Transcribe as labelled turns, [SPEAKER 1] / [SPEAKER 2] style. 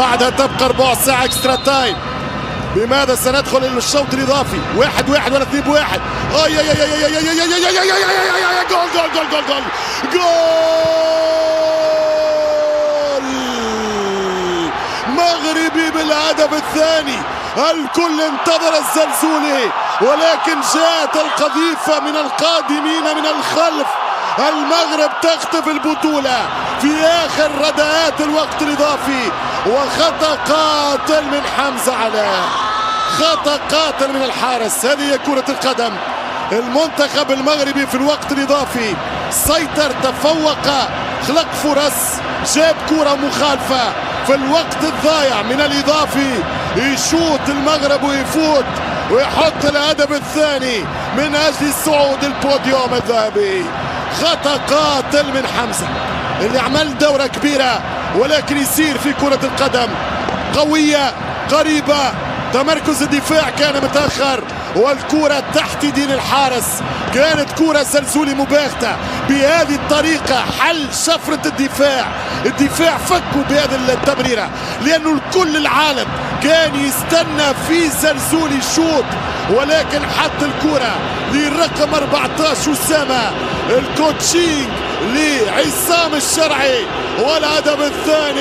[SPEAKER 1] بعدها تبقى ربع ساعة اكسترا تايم. بماذا سندخل الى الشوط الاضافي؟ 1-1 ولا 2-1؟ جول جول جول جول جول جول مغربي بالهدف الثاني. الكل انتظر الزلزولي، ولكن جاءت القذيفة من القادمين من الخلف. المغرب تخطف البطولة في آخر رداءات الوقت الإضافي، وخطأ قاتل من حمزة علاء، خطأ قاتل من الحارس. هذه هي كرة القدم. المنتخب المغربي في الوقت الإضافي سيطر، تفوق، خلق فرص، جاب كرة مخالفة في الوقت الضايع من الإضافي. يشوط المغرب ويفوت ويحط الهدف الثاني من أجل الصعود البوديوم الذهبي. خطأ قاتل من حمزة اللي عمل دورة كبيرة، ولكن يصير في كرة القدم قوية قريبة. تمركز الدفاع كان متأخر، والكرة تحت يدين الحارس. كانت كرة زلزولي مباغتة. بهذه الطريقة حل شفرة الدفاع. الدفاع فكوا بهذه التمريرة، لأنه كل العالم كان يستنى في زلزولي شوط، ولكن حط الكرة لرقم 14 أسامة. الكوتشينج لعصام الشرعي، والهدف الثاني.